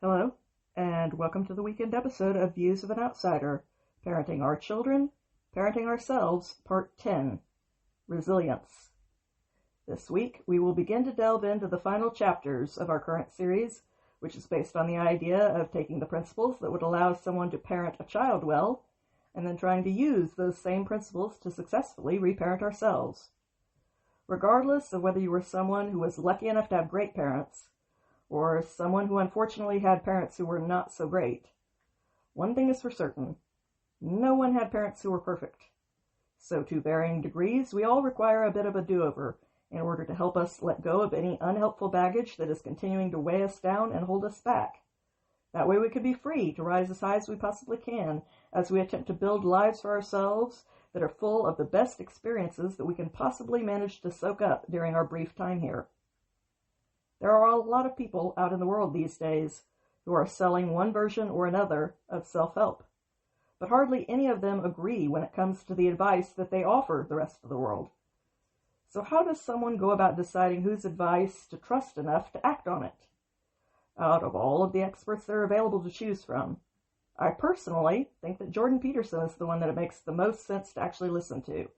Hello, and welcome to the weekend episode of Views of an Outsider, Parenting Our Children, Parenting Ourselves, Part 10, Resilience. This week, we will begin to delve into the final chapters of our current series, which is based on the idea of taking the principles that would allow someone to parent a child well, and then trying to use those same principles to successfully reparent ourselves. Regardless of whether you were someone who was lucky enough to have great parents, or someone who unfortunately had parents who were not so great, one thing is for certain: no one had parents who were perfect. So to varying degrees, we all require a bit of a do-over in order to help us let go of any unhelpful baggage that is continuing to weigh us down and hold us back. That way we could be free to rise as high as we possibly can as we attempt to build lives for ourselves that are full of the best experiences that we can possibly manage to soak up during our brief time here. There are a lot of people out in the world these days who are selling one version or another of self-help, but hardly any of them agree when it comes to the advice that they offer the rest of the world. So how does someone go about deciding whose advice to trust enough to act on it? Out of all of the experts that are available to choose from, I personally think that Jordan Peterson is the one that it makes the most sense to actually listen to.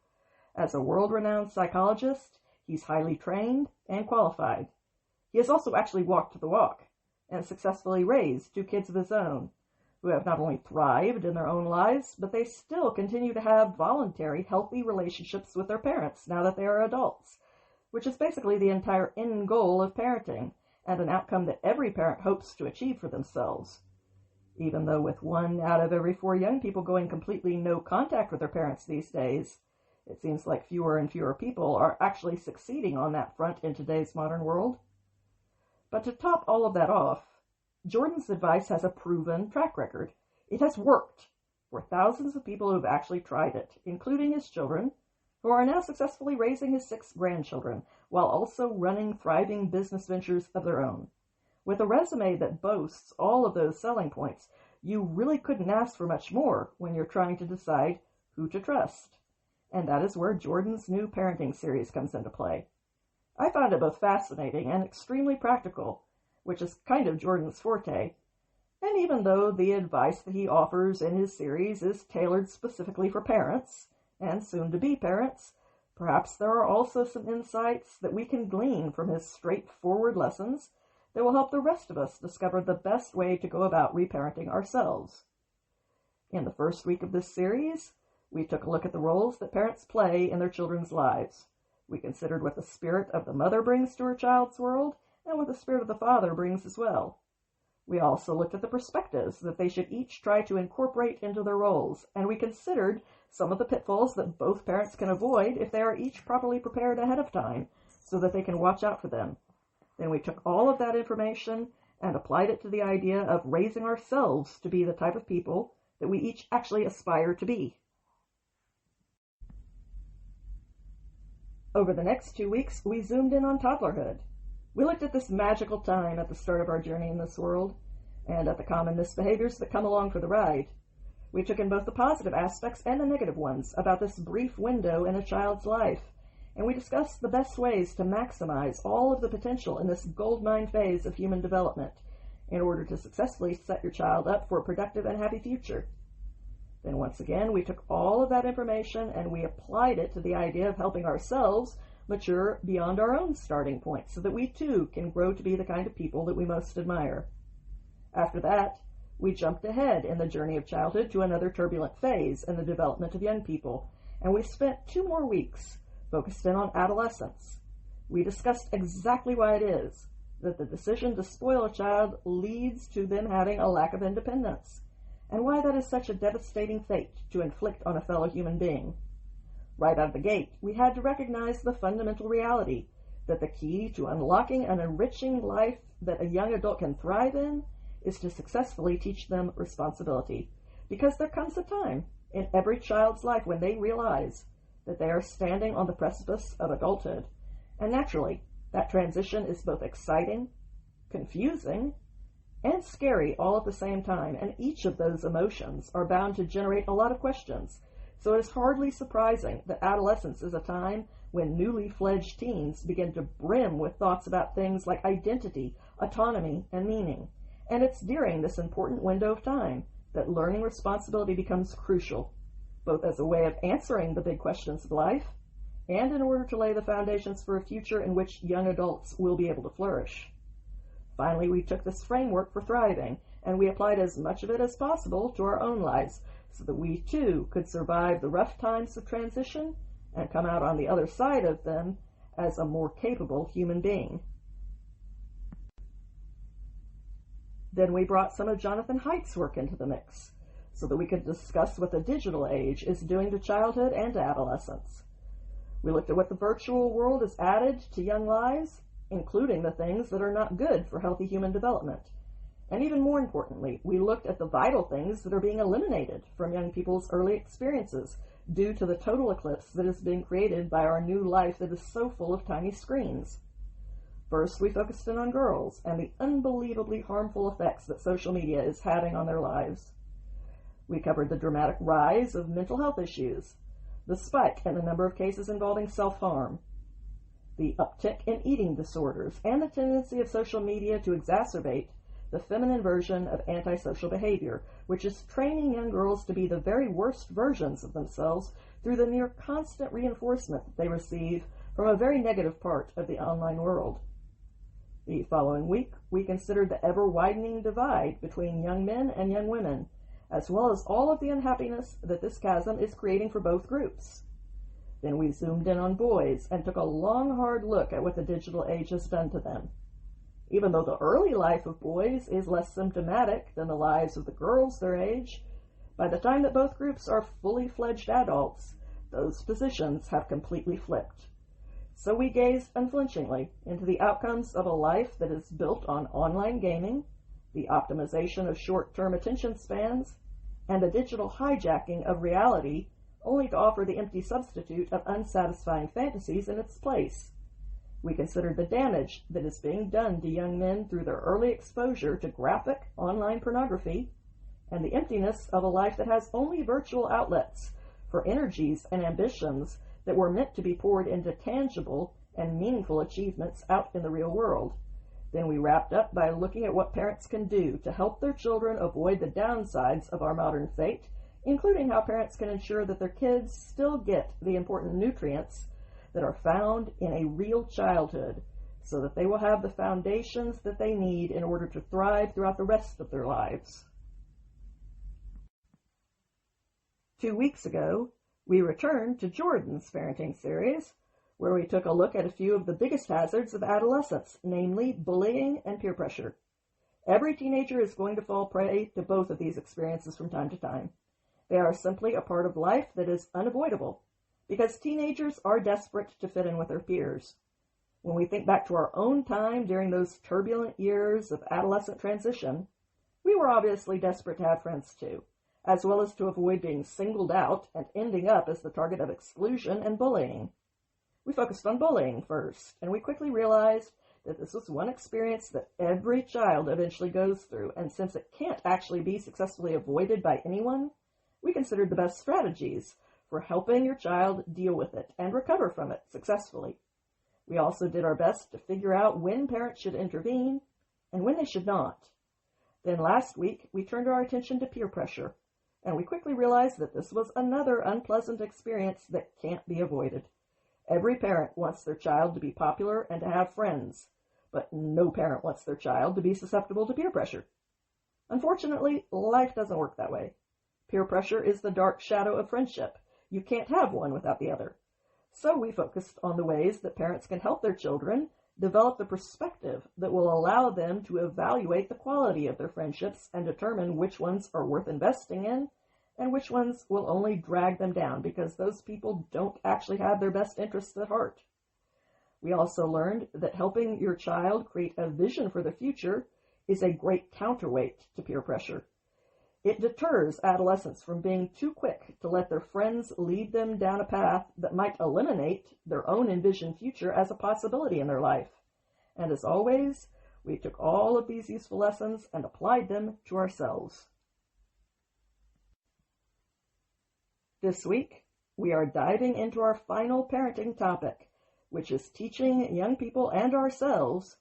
As a world-renowned psychologist, he's highly trained and qualified. He has also actually walked the walk and successfully raised 2 kids of his own, who have not only thrived in their own lives, but they still continue to have voluntary, healthy relationships with their parents now that they are adults, which is basically the entire end goal of parenting, and an outcome that every parent hopes to achieve for themselves. Even though with 1 out of every 4 young people going completely no contact with their parents these days, it seems like fewer and fewer people are actually succeeding on that front in today's modern world. But to top all of that off, Jordan's advice has a proven track record. It has worked for thousands of people who have actually tried it, including his children, who are now successfully raising his 6 grandchildren, while also running thriving business ventures of their own. With a resume that boasts all of those selling points, you really couldn't ask for much more when you're trying to decide who to trust. And that is where Jordan's new parenting series comes into play. I found it both fascinating and extremely practical, which is kind of Jordan's forte. And even though the advice that he offers in his series is tailored specifically for parents, and soon-to-be parents, perhaps there are also some insights that we can glean from his straightforward lessons that will help the rest of us discover the best way to go about reparenting ourselves. In the first week of this series, we took a look at the roles that parents play in their children's lives. We considered what the spirit of the mother brings to her child's world, and what the spirit of the father brings as well. We also looked at the perspectives that they should each try to incorporate into their roles, and we considered some of the pitfalls that both parents can avoid if they are each properly prepared ahead of time, so that they can watch out for them. Then we took all of that information and applied it to the idea of raising ourselves to be the type of people that we each actually aspire to be. Over the next 2 weeks, we zoomed in on toddlerhood. We looked at this magical time at the start of our journey in this world, and at the common misbehaviors that come along for the ride. We took in both the positive aspects and the negative ones about this brief window in a child's life, and we discussed the best ways to maximize all of the potential in this goldmine phase of human development in order to successfully set your child up for a productive and happy future. Then once again, we took all of that information and we applied it to the idea of helping ourselves mature beyond our own starting point so that we too can grow to be the kind of people that we most admire. After that, we jumped ahead in the journey of childhood to another turbulent phase in the development of young people, and we spent 2 more weeks focused in on adolescence. We discussed exactly why it is that the decision to spoil a child leads to them having a lack of independence, and why that is such a devastating fate to inflict on a fellow human being. Right out of the gate, we had to recognize the fundamental reality that the key to unlocking an enriching life that a young adult can thrive in is to successfully teach them responsibility, because there comes a time in every child's life when they realize that they are standing on the precipice of adulthood, and naturally, that transition is both exciting, confusing, and scary all at the same time, and each of those emotions are bound to generate a lot of questions. So it is hardly surprising that adolescence is a time when newly fledged teens begin to brim with thoughts about things like identity, autonomy, and meaning. And it's during this important window of time that learning responsibility becomes crucial, both as a way of answering the big questions of life and in order to lay the foundations for a future in which young adults will be able to flourish. Finally, we took this framework for thriving, and we applied as much of it as possible to our own lives so that we too could survive the rough times of transition and come out on the other side of them as a more capable human being. Then we brought some of Jonathan Haidt's work into the mix so that we could discuss what the digital age is doing to childhood and to adolescence. We looked at what the virtual world has added to young lives, including the things that are not good for healthy human development. And even more importantly, we looked at the vital things that are being eliminated from young people's early experiences due to the total eclipse that is being created by our new life that is so full of tiny screens. First, we focused in on girls and the unbelievably harmful effects that social media is having on their lives. We covered the dramatic rise of mental health issues, the spike in the number of cases involving self-harm, the uptick in eating disorders, and the tendency of social media to exacerbate the feminine version of antisocial behavior, which is training young girls to be the very worst versions of themselves through the near constant reinforcement that they receive from a very negative part of the online world. The following week, we considered the ever-widening divide between young men and young women, as well as all of the unhappiness that this chasm is creating for both groups. Then we zoomed in on boys and took a long, hard look at what the digital age has done to them. Even though the early life of boys is less symptomatic than the lives of the girls their age, by the time that both groups are fully fledged adults, those positions have completely flipped. So we gazed unflinchingly into the outcomes of a life that is built on online gaming, the optimization of short-term attention spans, and the digital hijacking of reality, only to offer the empty substitute of unsatisfying fantasies in its place. We considered the damage that is being done to young men through their early exposure to graphic online pornography, and the emptiness of a life that has only virtual outlets for energies and ambitions that were meant to be poured into tangible and meaningful achievements out in the real world. Then we wrapped up by looking at what parents can do to help their children avoid the downsides of our modern fate, including how parents can ensure that their kids still get the important nutrients that are found in a real childhood, so that they will have the foundations that they need in order to thrive throughout the rest of their lives. 2 weeks ago, we returned to Jordan's parenting series, where we took a look at a few of the biggest hazards of adolescence, namely bullying and peer pressure. Every teenager is going to fall prey to both of these experiences from time to time. They are simply a part of life that is unavoidable, because teenagers are desperate to fit in with their peers. When we think back to our own time during those turbulent years of adolescent transition, we were obviously desperate to have friends too, as well as to avoid being singled out and ending up as the target of exclusion and bullying. We focused on bullying first, and we quickly realized that this was one experience that every child eventually goes through, and since it can't actually be successfully avoided by anyone, we considered the best strategies for helping your child deal with it and recover from it successfully. We also did our best to figure out when parents should intervene and when they should not. Then last week, we turned our attention to peer pressure, and we quickly realized that this was another unpleasant experience that can't be avoided. Every parent wants their child to be popular and to have friends, but no parent wants their child to be susceptible to peer pressure. Unfortunately, life doesn't work that way. Peer pressure is the dark shadow of friendship. You can't have one without the other. So we focused on the ways that parents can help their children develop the perspective that will allow them to evaluate the quality of their friendships and determine which ones are worth investing in and which ones will only drag them down because those people don't actually have their best interests at heart. We also learned that helping your child create a vision for the future is a great counterweight to peer pressure. It deters adolescents from being too quick to let their friends lead them down a path that might eliminate their own envisioned future as a possibility in their life. And as always, we took all of these useful lessons and applied them to ourselves. This week, we are diving into our final parenting topic, which is teaching young people and ourselves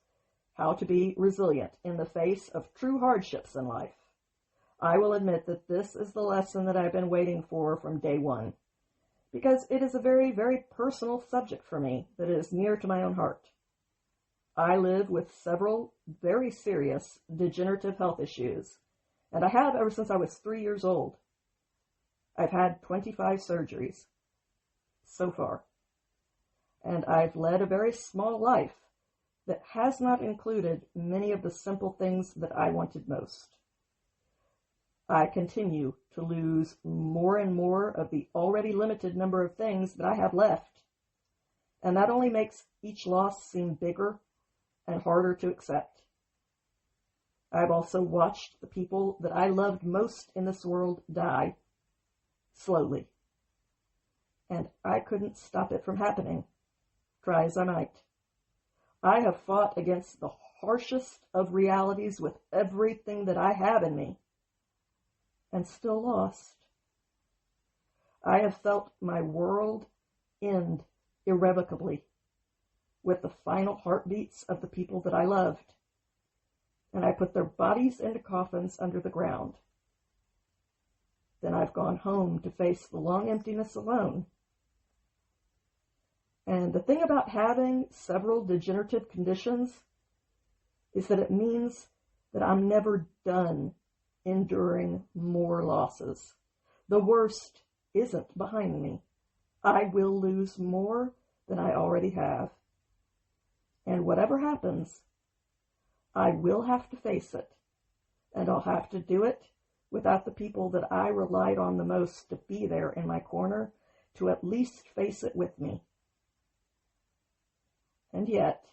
how to be resilient in the face of true hardships in life. I will admit that this is the lesson that I've been waiting for from day one, because it is a very, very personal subject for me that is near to my own heart. I live with several very serious degenerative health issues, and I have ever since I was 3 years old. I've had 25 surgeries so far, and I've led a very small life that has not included many of the simple things that I wanted most. I continue to lose more and more of the already limited number of things that I have left, and that only makes each loss seem bigger and harder to accept. I've also watched the people that I loved most in this world die slowly, and I couldn't stop it from happening, try as I might. I have fought against the harshest of realities with everything that I have in me, and still lost. I have felt my world end irrevocably with the final heartbeats of the people that I loved, and I put their bodies into coffins under the ground. Then I've gone home to face the long emptiness alone. And the thing about having several degenerative conditions is that it means that I'm never done enduring more losses. The worst isn't behind me. I will lose more than I already have. And whatever happens, I will have to face it. And I'll have to do it without the people that I relied on the most to be there in my corner to at least face it with me. And yet,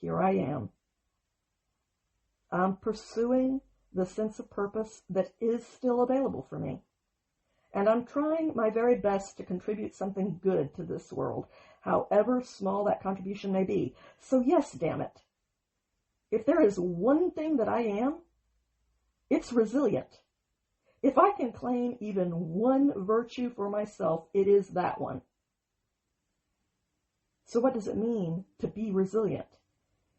here I am. I'm pursuing the sense of purpose that is still available for me. And I'm trying my very best to contribute something good to this world, however small that contribution may be. So yes, damn it. If there is one thing that I am, it's resilient. If I can claim even one virtue for myself, it is that one. So what does it mean to be resilient?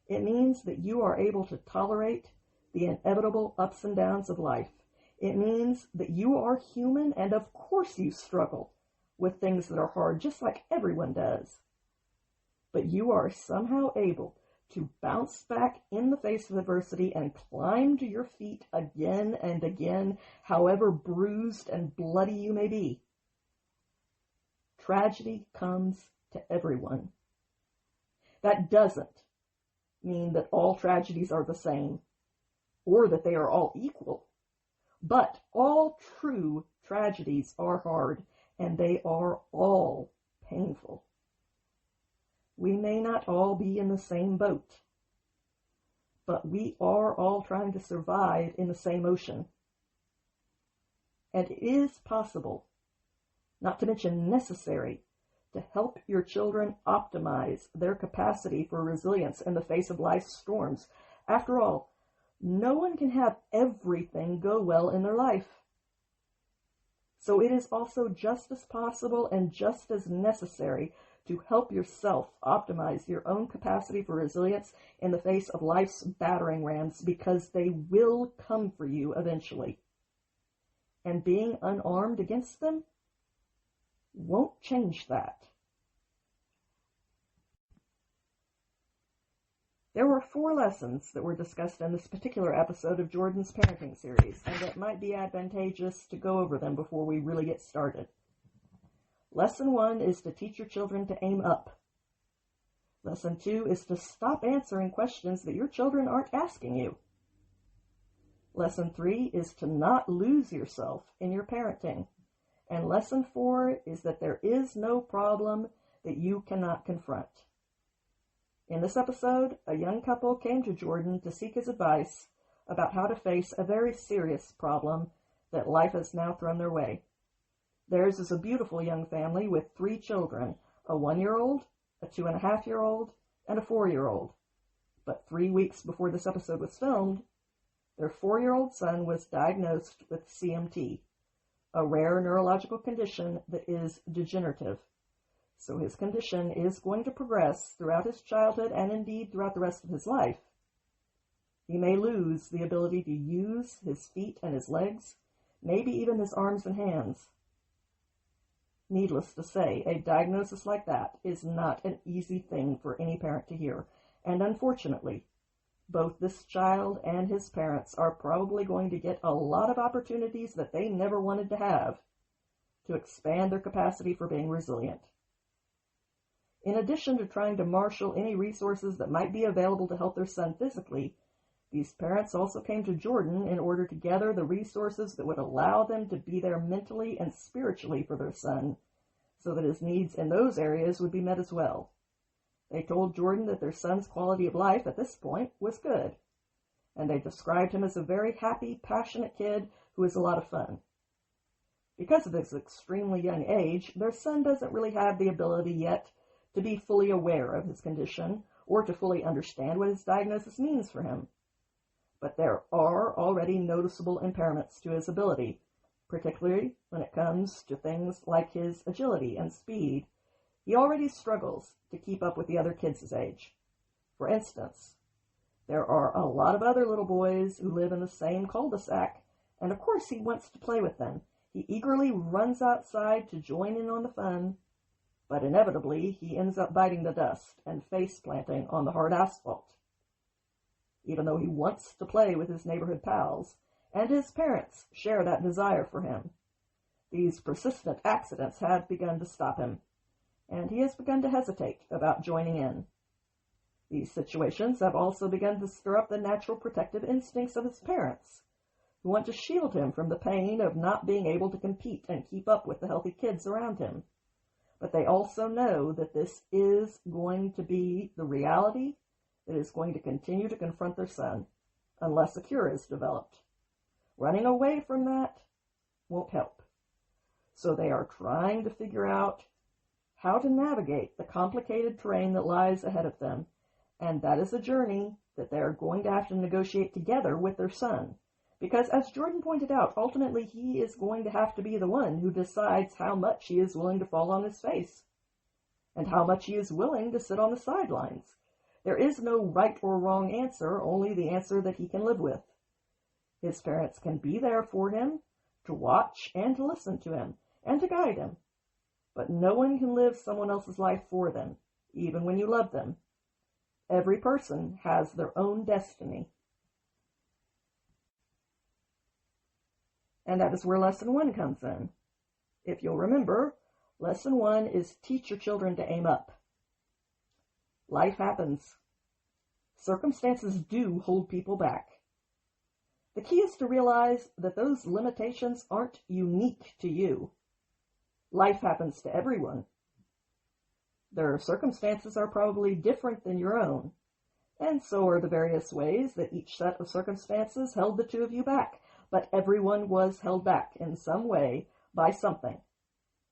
It means that you are able to tolerate the inevitable ups and downs of life. It means that you are human, and of course you struggle with things that are hard, just like everyone does. But you are somehow able to bounce back in the face of adversity and climb to your feet again and again, however bruised and bloody you may be. Tragedy comes to everyone. That doesn't mean that all tragedies are the same, or that they are all equal. But all true tragedies are hard, and they are all painful. We may not all be in the same boat, but we are all trying to survive in the same ocean. And it is possible, not to mention necessary, to help your children optimize their capacity for resilience in the face of life's storms. After all, no one can have everything go well in their life. So it is also just as possible and just as necessary to help yourself optimize your own capacity for resilience in the face of life's battering rams, because they will come for you eventually. And being unarmed against them won't change that. There were 4 lessons that were discussed in this particular episode of Jordan's parenting series, and it might be advantageous to go over them before we really get started. Lesson 1 is to teach your children to aim up. Lesson 2 is to stop answering questions that your children aren't asking you. Lesson 3 is to not lose yourself in your parenting. And lesson 4 is that there is no problem that you cannot confront. In this episode, a young couple came to Jordan to seek his advice about how to face a very serious problem that life has now thrown their way. Theirs is a beautiful young family with 3 children, a 1-year-old, a 2.5-year-old, and a 4-year-old. But 3 weeks before this episode was filmed, their 4-year-old son was diagnosed with CMT, a rare neurological condition that is degenerative. so his condition is going to progress throughout his childhood and indeed throughout the rest of his life. He may lose the ability to use his feet and his legs, maybe even his arms and hands. Needless to say, a diagnosis like that is not an easy thing for any parent to hear, and unfortunately, both this child and his parents are probably going to get a lot of opportunities that they never wanted to have to expand their capacity for being resilient. In addition to trying to marshal any resources that might be available to help their son physically, these parents also came to Jordan in order to gather the resources that would allow them to be there mentally and spiritually for their son, so that his needs in those areas would be met as well. They told Jordan that their son's quality of life at this point was good, and they described him as a very happy, passionate kid who is a lot of fun. Because of his extremely young age, their son doesn't really have the ability yet to be fully aware of his condition or to fully understand what his diagnosis means for him. But there are already noticeable impairments to his ability, particularly when it comes to things like his agility and speed. He already struggles to keep up with the other kids his age. For instance, there are a lot of other little boys who live in the same cul-de-sac, and of course he wants to play with them. He eagerly runs outside to join in on the fun, but inevitably he ends up biting the dust and face-planting on the hard asphalt. Even though he wants to play with his neighborhood pals, and his parents share that desire for him, these persistent accidents have begun to stop him, and he has begun to hesitate about joining in. These situations have also begun to stir up the natural protective instincts of his parents, who want to shield him from the pain of not being able to compete and keep up with the healthy kids around him. But they also know that this is going to be the reality that is going to continue to confront their son unless a cure is developed. Running away from that won't help. So they are trying to figure out how to navigate the complicated terrain that lies ahead of them, and that is a journey that they are going to have to negotiate together with their son. Because, as Jordan pointed out, ultimately he is going to have to be the one who decides how much he is willing to fall on his face, and how much he is willing to sit on the sidelines. There is no right or wrong answer, only the answer that he can live with. His parents can be there for him, to watch and to listen to him, and to guide him. But no one can live someone else's life for them, even when you love them. Every person has their own destiny. And that is where Lesson 1 comes in. If you'll remember, Lesson 1 is teach your children to aim up. Life happens. Circumstances do hold people back. The key is to realize that those limitations aren't unique to you. Life happens to everyone. Their circumstances are probably different than your own, and so are the various ways that each set of circumstances held the two of you back. But everyone was held back in some way by something,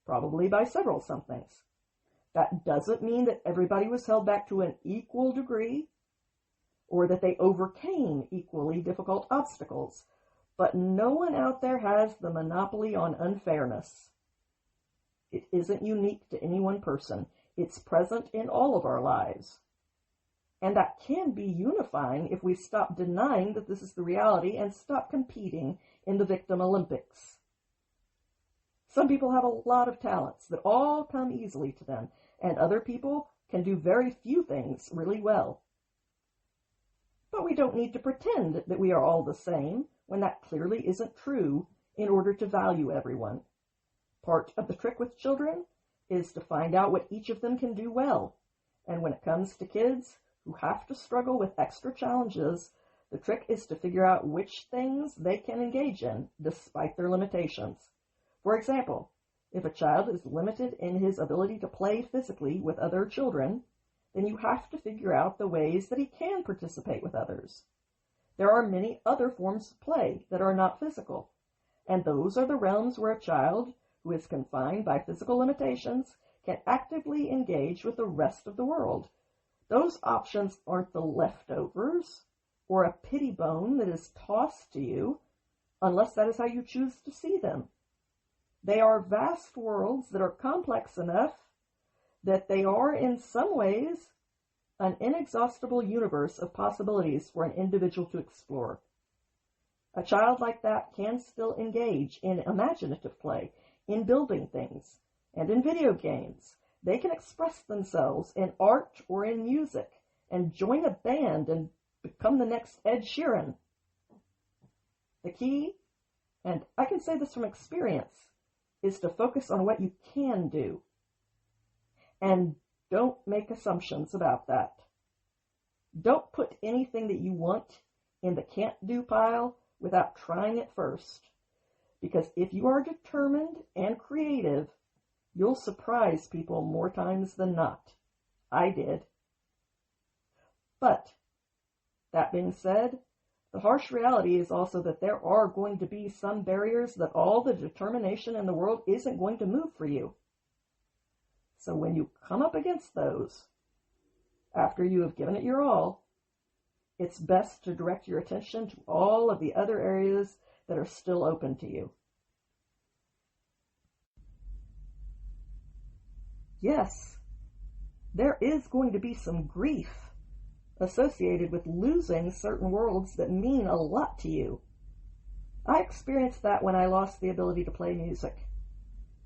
probably by several somethings. That doesn't mean that everybody was held back to an equal degree, or that they overcame equally difficult obstacles, but no one out there has the monopoly on unfairness. It isn't unique to any one person. It's present in all of our lives. And that can be unifying if we stop denying that this is the reality and stop competing in the victim Olympics. Some people have a lot of talents that all come easily to them, and other people can do very few things really well. But we don't need to pretend that we are all the same when that clearly isn't true in order to value everyone. Part of the trick with children is to find out what each of them can do well, and when it comes to kids who have to struggle with extra challenges, the trick is to figure out which things they can engage in despite their limitations. For example, if a child is limited in his ability to play physically with other children, then you have to figure out the ways that he can participate with others. There are many other forms of play that are not physical, and those are the realms where a child who is confined by physical limitations can actively engage with the rest of the world. Those options aren't the leftovers or a pity bone that is tossed to you, unless that is how you choose to see them. They are vast worlds that are complex enough that they are in some ways an inexhaustible universe of possibilities for an individual to explore. A child like that can still engage in imaginative play, in building things, and in video games. They can express themselves in art or in music, and join a band and become the next Ed Sheeran. The key, and I can say this from experience, is to focus on what you can do. And don't make assumptions about that. Don't put anything that you want in the can't do pile without trying it first. Because if you are determined and creative, you'll surprise people more times than not. I did. But, that being said, the harsh reality is also that there are going to be some barriers that all the determination in the world isn't going to move for you. So when you come up against those, after you have given it your all, it's best to direct your attention to all of the other areas that are still open to you. Yes, there is going to be some grief associated with losing certain worlds that mean a lot to you. I experienced that when I lost the ability to play music,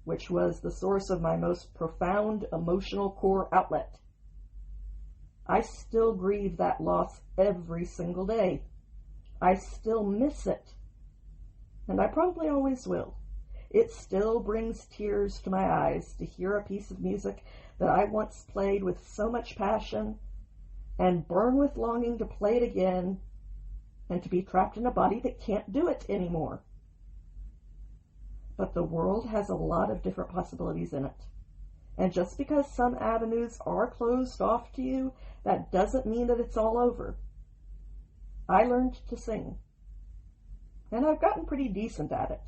which was the source of my most profound emotional core outlet. I still grieve that loss every single day. I still miss it. And I probably always will. It still brings tears to my eyes to hear a piece of music that I once played with so much passion and burn with longing to play it again and to be trapped in a body that can't do it anymore. But the world has a lot of different possibilities in it. And just because some avenues are closed off to you, that doesn't mean that it's all over. I learned to sing, and I've gotten pretty decent at it.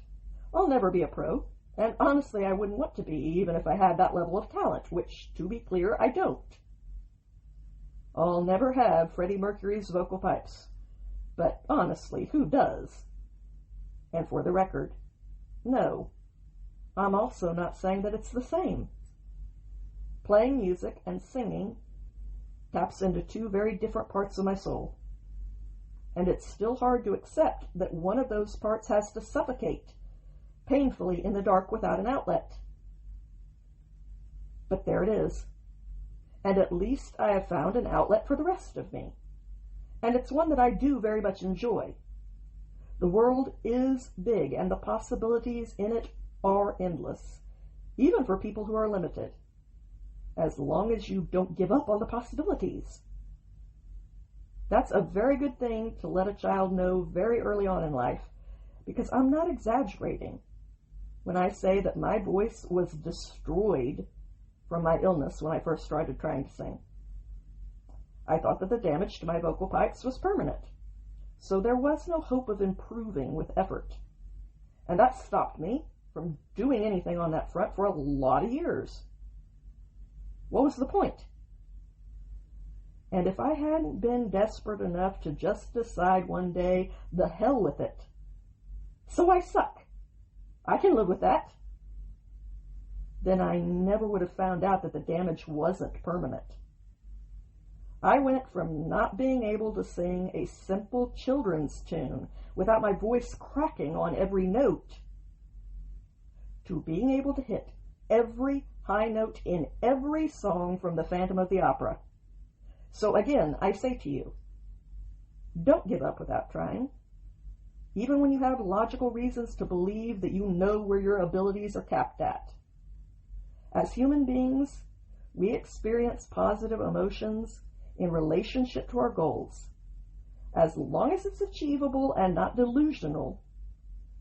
I'll never be a pro, and honestly I wouldn't want to be even if I had that level of talent, which, to be clear, I don't. I'll never have Freddie Mercury's vocal pipes, but honestly, who does? And for the record, no, I'm also not saying that it's the same. Playing music and singing taps into two very different parts of my soul, and it's still hard to accept that one of those parts has to suffocate painfully in the dark without an outlet. But there it is. And at least I have found an outlet for the rest of me. And it's one that I do very much enjoy. The world is big, and the possibilities in it are endless, even for people who are limited, as long as you don't give up on the possibilities. That's a very good thing to let a child know very early on in life, because I'm not exaggerating when I say that my voice was destroyed from my illness when I first started trying to sing. I thought that the damage to my vocal pipes was permanent, so there was no hope of improving with effort. And that stopped me from doing anything on that front for a lot of years. What was the point? And if I hadn't been desperate enough to just decide one day, the hell with it, so I suck, I can live with that, then I never would have found out that the damage wasn't permanent. I went from not being able to sing a simple children's tune without my voice cracking on every note to being able to hit every high note in every song from the Phantom of the Opera. So again, I say to you, don't give up without trying, even when you have logical reasons to believe that you know where your abilities are capped at. As human beings, we experience positive emotions in relationship to our goals. As long as it's achievable and not delusional,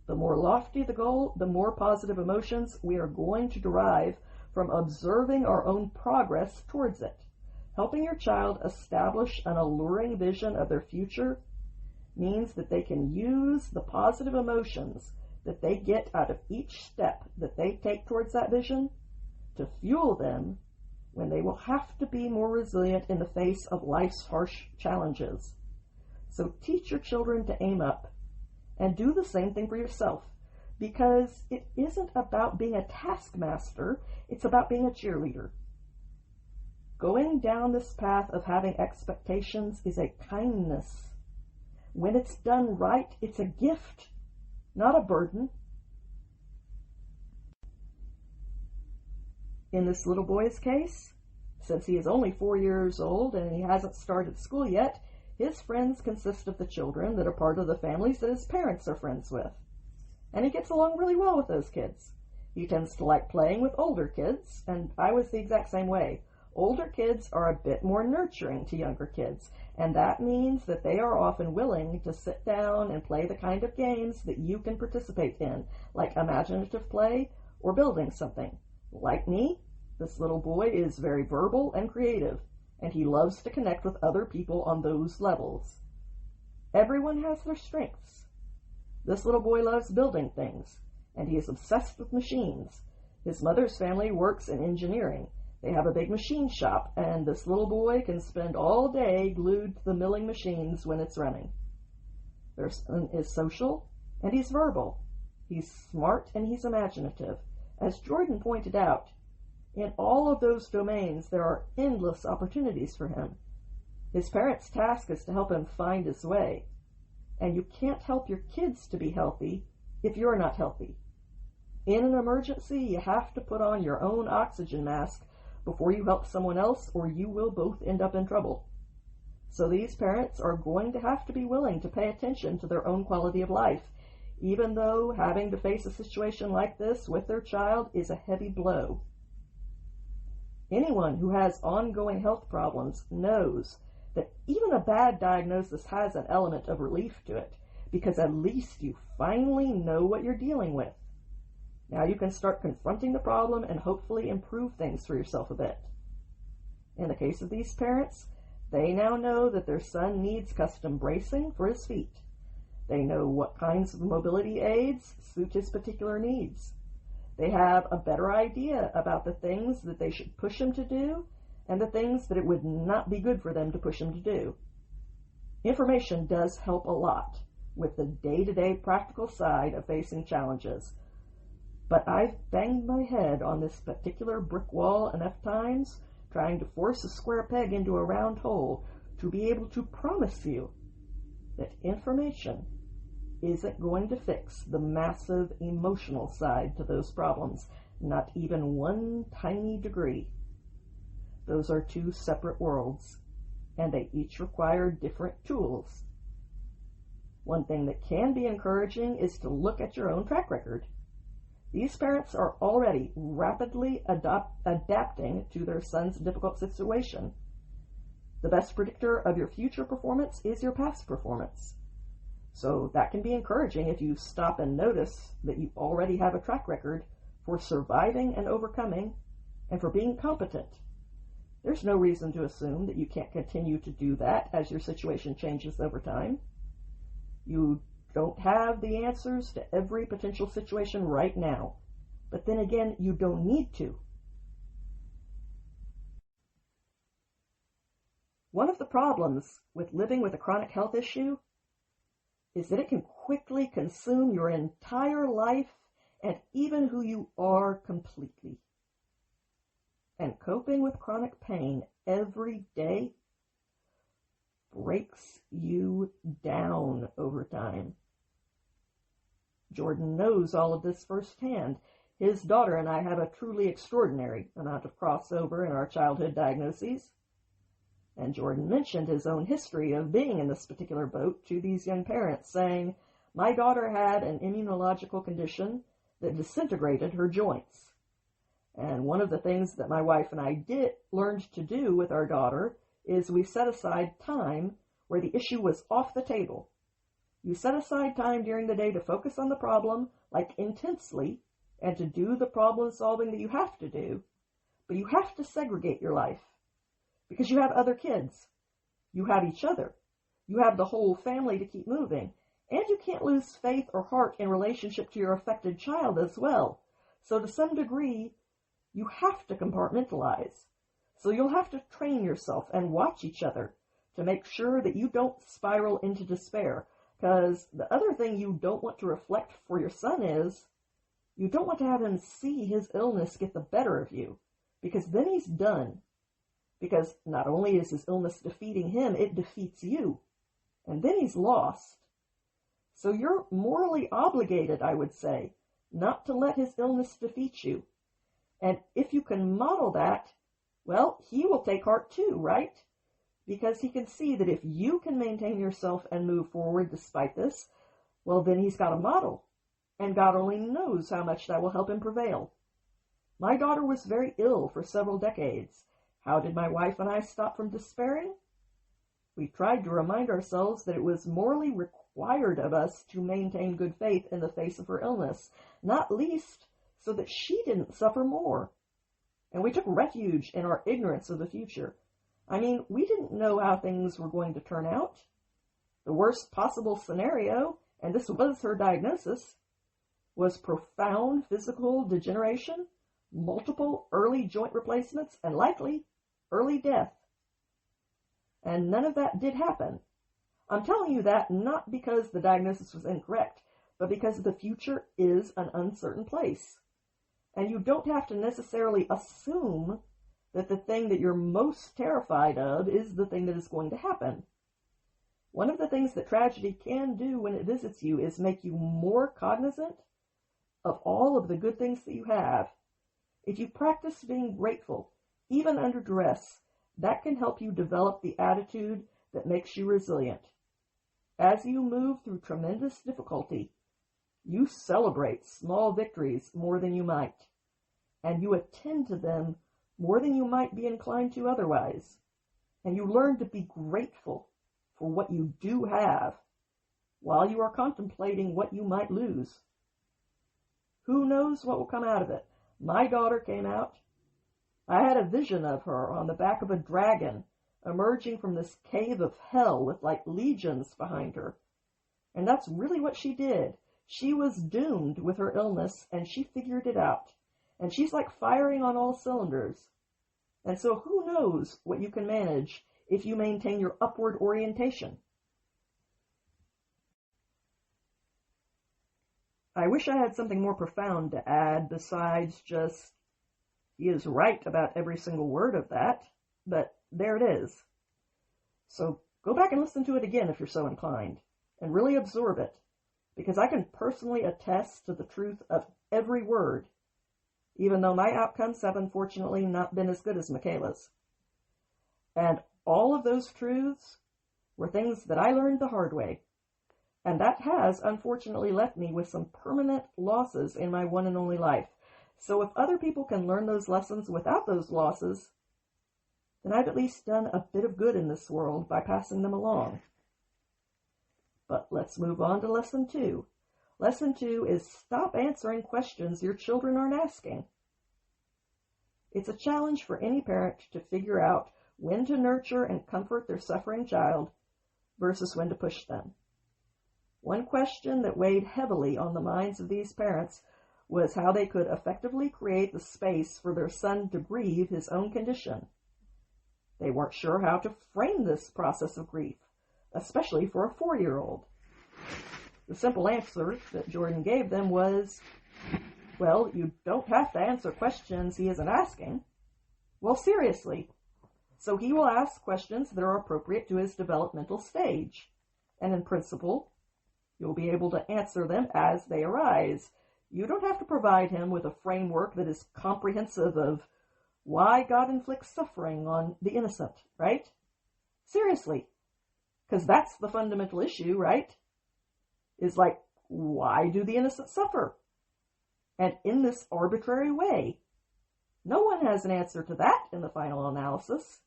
the more lofty the goal, the more positive emotions we are going to derive from observing our own progress towards it. Helping your child establish an alluring vision of their future means that they can use the positive emotions that they get out of each step that they take towards that vision to fuel them when they will have to be more resilient in the face of life's harsh challenges. So teach your children to aim up, and do the same thing for yourself, because it isn't about being a taskmaster, it's about being a cheerleader. Going down this path of having expectations is a kindness. When it's done right, it's a gift, not a burden. In this little boy's case, since he is only 4 years old and he hasn't started school yet, his friends consist of the children that are part of the families that his parents are friends with. And he gets along really well with those kids. He tends to like playing with older kids, and I was the exact same way. Older kids are a bit more nurturing to younger kids, and that means that they are often willing to sit down and play the kind of games that you can participate in, like imaginative play or building something. Like me, this little boy is very verbal and creative, and he loves to connect with other people on those levels. Everyone has their strengths. This little boy loves building things, and he is obsessed with machines. His mother's family works in engineering. They have a big machine shop, and this little boy can spend all day glued to the milling machines when it's running. Their son is social, and he's verbal. He's smart, and he's imaginative. As Jordan pointed out, in all of those domains, there are endless opportunities for him. His parents' task is to help him find his way. And you can't help your kids to be healthy if you're not healthy. In an emergency, you have to put on your own oxygen mask before you help someone else, or you will both end up in trouble. So these parents are going to have to be willing to pay attention to their own quality of life, even though having to face a situation like this with their child is a heavy blow. Anyone who has ongoing health problems knows that even a bad diagnosis has an element of relief to it, because at least you finally know what you're dealing with. Now you can start confronting the problem and hopefully improve things for yourself a bit. In the case of these parents, they now know that their son needs custom bracing for his feet. They know what kinds of mobility aids suit his particular needs. They have a better idea about the things that they should push him to do and the things that it would not be good for them to push him to do. Information does help a lot with the day-to-day practical side of facing challenges. But I've banged my head on this particular brick wall enough times trying to force a square peg into a round hole to be able to promise you that information isn't going to fix the massive emotional side to those problems, not even one tiny degree. Those are two separate worlds, and they each require different tools. One thing that can be encouraging is to look at your own track record. These parents are already rapidly adapting to their son's difficult situation. The best predictor of your future performance is your past performance. So that can be encouraging if you stop and notice that you already have a track record for surviving and overcoming and for being competent. There's no reason to assume that you can't continue to do that as your situation changes over time. You don't have the answers to every potential situation right now, but then again, you don't need to. One of the problems with living with a chronic health issue is that it can quickly consume your entire life and even who you are completely. And coping with chronic pain every day breaks you down over time. Jordan knows all of this firsthand. His daughter and I have a truly extraordinary amount of crossover in our childhood diagnoses. And Jordan mentioned his own history of being in this particular boat to these young parents, saying, "My daughter had an immunological condition that disintegrated her joints. And one of the things that my wife and I learned to do with our daughter is we set aside time where the issue was off the table. You set aside time during the day to focus on the problem, like intensely, and to do the problem solving that you have to do, but you have to segregate your life. Because you have other kids. You have each other. You have the whole family to keep moving. And you can't lose faith or heart in relationship to your affected child as well. So to some degree, you have to compartmentalize. So you'll have to train yourself and watch each other to make sure that you don't spiral into despair. Because the other thing you don't want to reflect for your son is, you don't want to have him see his illness get the better of you. Because then he's done. because not only is his illness defeating him, it defeats you, and then he's lost. So you're morally obligated, I would say, not to let his illness defeat you. And if you can model that, well, he will take heart too, right? Because he can see that if you can maintain yourself and move forward despite this, well, then he's got a model. And God only knows how much that will help him prevail. My daughter was very ill for several decades. How did my wife and I stop from despairing? We tried to remind ourselves that it was morally required of us to maintain good faith in the face of her illness, not least so that she didn't suffer more. And we took refuge in our ignorance of the future. I mean, we didn't know how things were going to turn out. The worst possible scenario, and this was her diagnosis, was profound physical degeneration, multiple early joint replacements, and likely early death. And none of that did happen. I'm telling you that not because the diagnosis was incorrect, but because the future is an uncertain place. And you don't have to necessarily assume that the thing that you're most terrified of is the thing that is going to happen. One of the things that tragedy can do when it visits you is make you more cognizant of all of the good things that you have. If you practice being grateful, even under duress, that can help you develop the attitude that makes you resilient. As you move through tremendous difficulty, you celebrate small victories more than you might, and you attend to them more than you might be inclined to otherwise, and you learn to be grateful for what you do have while you are contemplating what you might lose. Who knows what will come out of it? My daughter came out. I had a vision of her on the back of a dragon emerging from this cave of hell with like legions behind her. And that's really what she did. She was doomed with her illness, and she figured it out. And she's like firing on all cylinders. And so who knows what you can manage if you maintain your upward orientation. I wish I had something more profound to add besides just, he is right about every single word of that, but there it is. So go back and listen to it again if you're so inclined, and really absorb it, because I can personally attest to the truth of every word, even though my outcomes have unfortunately not been as good as Michaela's. And all of those truths were things that I learned the hard way, and that has unfortunately left me with some permanent losses in my one and only life. So if other people can learn those lessons without those losses, then I've at least done a bit of good in this world by passing them along. But let's move on to lesson 2. Lesson 2 is stop answering questions your children aren't asking. It's a challenge for any parent to figure out when to nurture and comfort their suffering child versus when to push them. One question that weighed heavily on the minds of these parents was how they could effectively create the space for their son to grieve his own condition. They weren't sure how to frame this process of grief, especially for a 4-year-old. The simple answer that Jordan gave them was, well, you don't have to answer questions he isn't asking. Well, seriously. So he will ask questions that are appropriate to his developmental stage. And in principle, you'll be able to answer them as they arise. You don't have to provide him with a framework that is comprehensive of why God inflicts suffering on the innocent, right? Seriously. Because that's the fundamental issue, right? Is like, why do the innocent suffer? And in this arbitrary way. No one has an answer to that in the final analysis.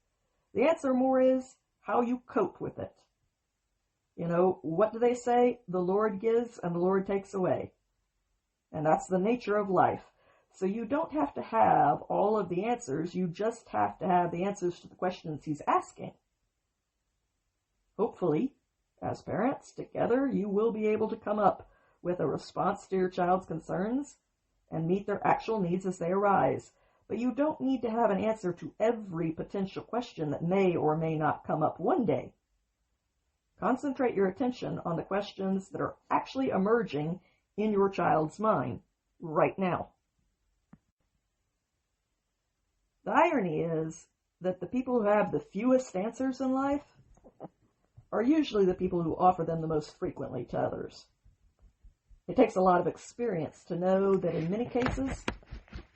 The answer more is how you cope with it. You know, what do they say? The Lord gives and the Lord takes away. And that's the nature of life. So you don't have to have all of the answers. You just have to have the answers to the questions he's asking. Hopefully, as parents, together you will be able to come up with a response to your child's concerns and meet their actual needs as they arise. But you don't need to have an answer to every potential question that may or may not come up one day. Concentrate your attention on the questions that are actually emerging in your child's mind right now. The irony is that the people who have the fewest answers in life are usually the people who offer them the most frequently to others. It takes a lot of experience to know that in many cases,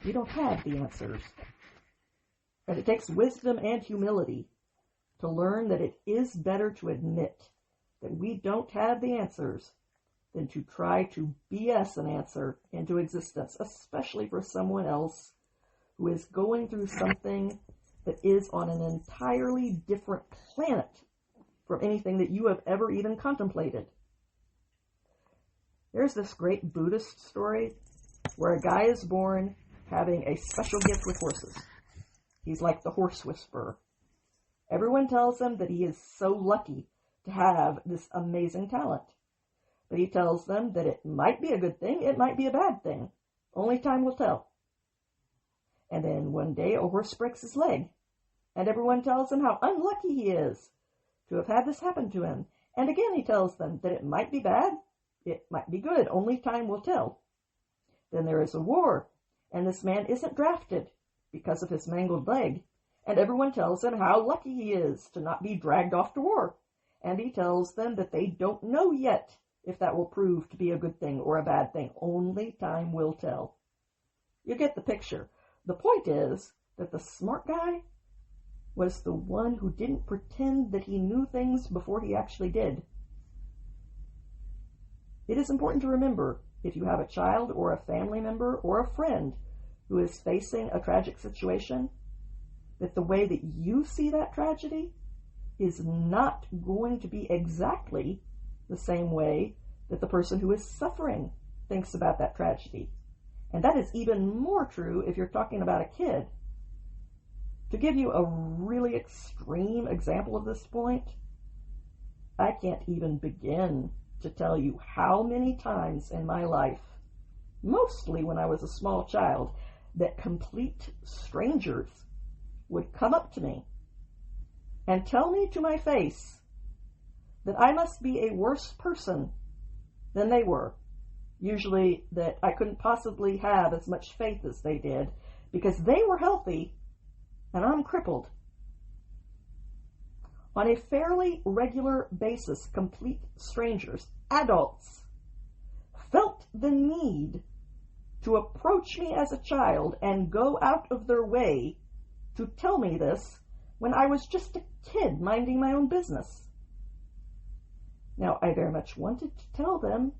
we don't have the answers. And it takes wisdom and humility to learn that it is better to admit that we don't have the answers than to try to BS an answer into existence, especially for someone else who is going through something that is on an entirely different planet from anything that you have ever even contemplated. There's this great Buddhist story where a guy is born having a special gift with horses. He's like the horse whisperer. Everyone tells him that he is so lucky to have this amazing talent. But he tells them that it might be a good thing, it might be a bad thing. Only time will tell. And then one day a horse breaks his leg, and everyone tells him how unlucky he is to have had this happen to him. And again he tells them that it might be bad, it might be good, only time will tell. Then there is a war, and this man isn't drafted because of his mangled leg, and everyone tells him how lucky he is to not be dragged off to war. And he tells them that they don't know yet if that will prove to be a good thing or a bad thing. Only time will tell. You get the picture. The point is that the smart guy was the one who didn't pretend that he knew things before he actually did. It is important to remember, if you have a child or a family member or a friend who is facing a tragic situation, that the way that you see that tragedy is not going to be exactly the same way that the person who is suffering thinks about that tragedy. And that is even more true if you're talking about a kid. To give you a really extreme example of this point, I can't even begin to tell you how many times in my life, mostly when I was a small child, that complete strangers would come up to me and tell me to my face that I must be a worse person than they were. Usually that I couldn't possibly have as much faith as they did because they were healthy and I'm crippled. On a fairly regular basis, complete strangers, adults, felt the need to approach me as a child and go out of their way to tell me this when I was just a kid minding my own business. Now, I very much wanted to tell them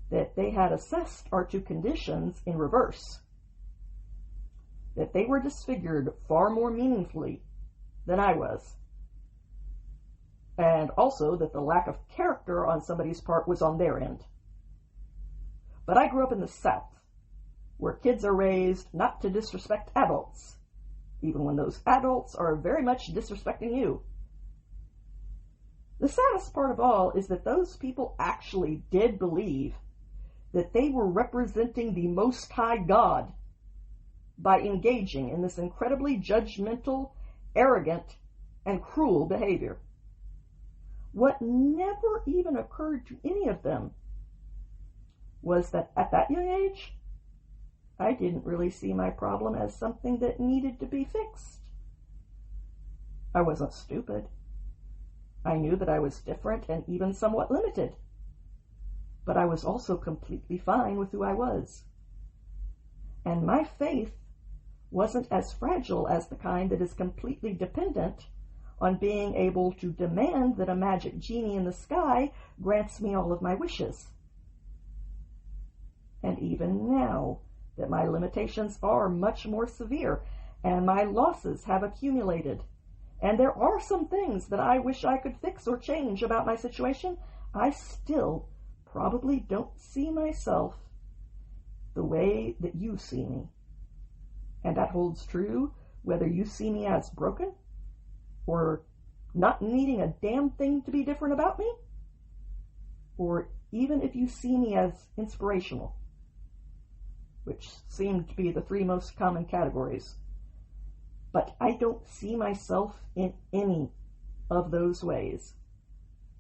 that they had assessed our two conditions in reverse, that they were disfigured far more meaningfully than I was, and also that the lack of character on somebody's part was on their end. But I grew up in the South, where kids are raised not to disrespect adults, even when those adults are very much disrespecting you. The saddest part of all is that those people actually did believe that they were representing the Most High God by engaging in this incredibly judgmental, arrogant, and cruel behavior. What never even occurred to any of them was that at that young age, I didn't really see my problem as something that needed to be fixed. I wasn't stupid. I knew that I was different and even somewhat limited. But I was also completely fine with who I was. And my faith wasn't as fragile as the kind that is completely dependent on being able to demand that a magic genie in the sky grants me all of my wishes. And even now, that my limitations are much more severe, and my losses have accumulated, and there are some things that I wish I could fix or change about my situation, I still probably don't see myself the way that you see me. And that holds true whether you see me as broken, or not needing a damn thing to be different about me, or even if you see me as inspirational, which seem to be the three most common categories. But I don't see myself in any of those ways.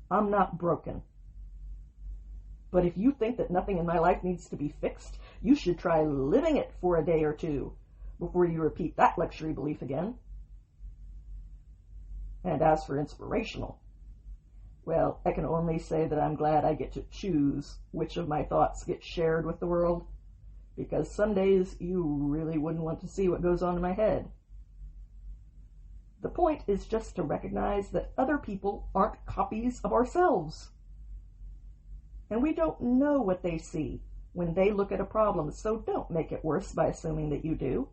I'm not broken. But if you think that nothing in my life needs to be fixed, you should try living it for a day or two before you repeat that luxury belief again. And as for inspirational, well, I can only say that I'm glad I get to choose which of my thoughts get shared with the world, because some days you really wouldn't want to see what goes on in my head. The point is just to recognize that other people aren't copies of ourselves. And we don't know what they see when they look at a problem, so don't make it worse by assuming that you do.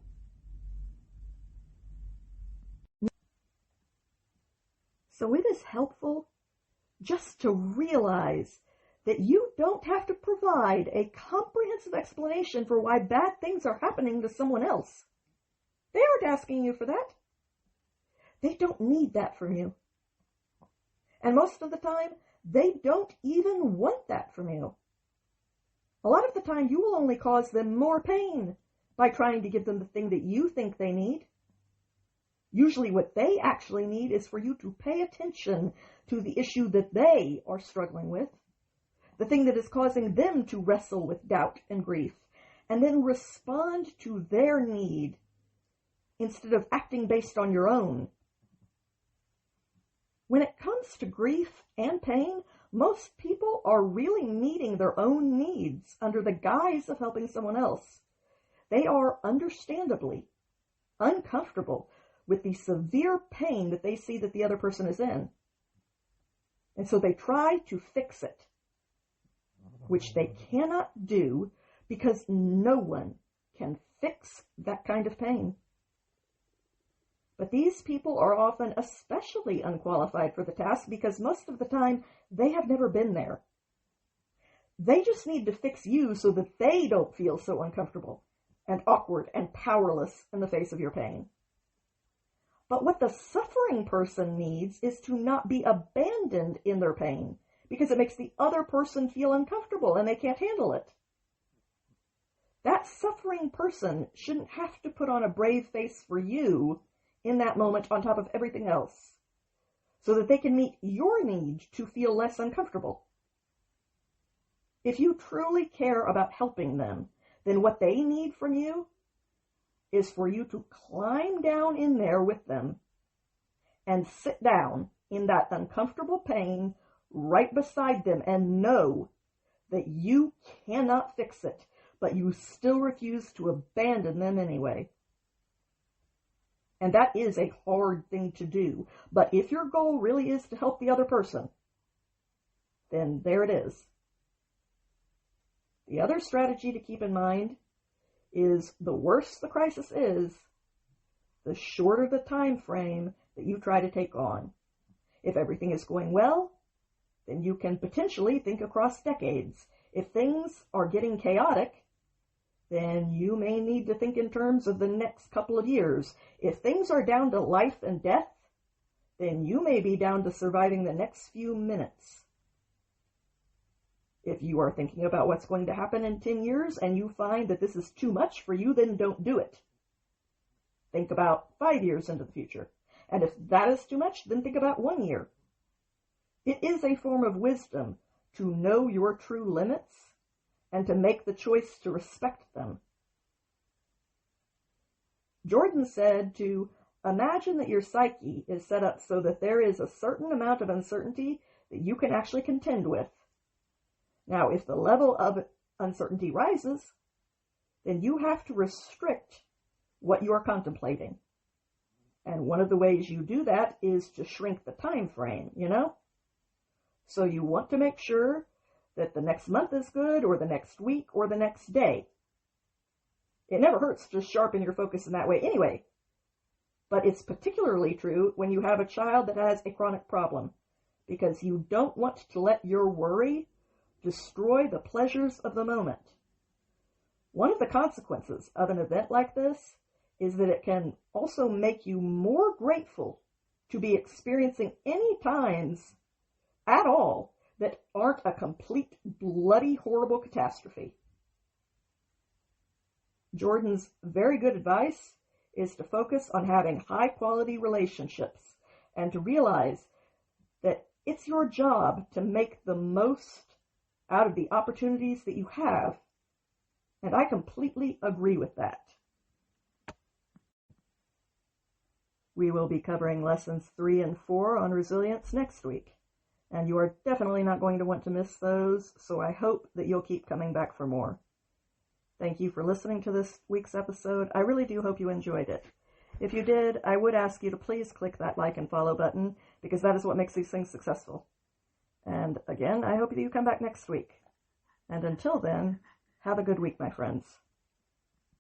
So it is helpful just to realize that you don't have to provide a comprehensive explanation for why bad things are happening to someone else. They aren't asking you for that. They don't need that from you. And most of the time, they don't even want that from you. A lot of the time, you will only cause them more pain by trying to give them the thing that you think they need. Usually what they actually need is for you to pay attention to the issue that they are struggling with, the thing that is causing them to wrestle with doubt and grief, and then respond to their need instead of acting based on your own. When it comes to grief and pain, most people are really meeting their own needs under the guise of helping someone else. They are understandably uncomfortable with the severe pain that they see that the other person is in. And so they try to fix it, which they cannot do because no one can fix that kind of pain. But these people are often especially unqualified for the task because most of the time they have never been there. They just need to fix you so that they don't feel so uncomfortable and awkward and powerless in the face of your pain. But what the suffering person needs is to not be abandoned in their pain because it makes the other person feel uncomfortable and they can't handle it. That suffering person shouldn't have to put on a brave face for you in that moment on top of everything else so that they can meet your need to feel less uncomfortable. If you truly care about helping them, then what they need from you is for you to climb down in there with them and sit down in that uncomfortable pain right beside them and know that you cannot fix it, but you still refuse to abandon them anyway. And that is a hard thing to do. But if your goal really is to help the other person, then there it is. The other strategy to keep in mind is the worse the crisis is, the shorter the time frame that you try to take on. If everything is going well, then you can potentially think across decades. If things are getting chaotic, then you may need to think in terms of the next couple of years. If things are down to life and death, then you may be down to surviving the next few minutes. If you are thinking about what's going to happen in 10 years and you find that this is too much for you, then don't do it. Think about 5 years into the future. And if that is too much, then think about 1 year. It is a form of wisdom to know your true limits and to make the choice to respect them. Jordan said to imagine that your psyche is set up so that there is a certain amount of uncertainty that you can actually contend with. Now, if the level of uncertainty rises, then you have to restrict what you are contemplating. And one of the ways you do that is to shrink the time frame, So you want to make sure that the next month is good, or the next week, or the next day. It never hurts to sharpen your focus in that way anyway. But it's particularly true when you have a child that has a chronic problem, because you don't want to let your worry destroy the pleasures of the moment. One of the consequences of an event like this is that it can also make you more grateful to be experiencing any times at all that aren't a complete, bloody, horrible catastrophe. Jordan's very good advice is to focus on having high-quality relationships and to realize that it's your job to make the most out of the opportunities that you have. And I completely agree with that. We will be covering lessons 3 and 4 on resilience next week, and you are definitely not going to want to miss those, so I hope that you'll keep coming back for more. Thank you for listening to this week's episode. I really do hope you enjoyed it. If you did, I would ask you to please click that like and follow button, because that is what makes these things successful. And again, I hope that you come back next week. And until then, have a good week, my friends.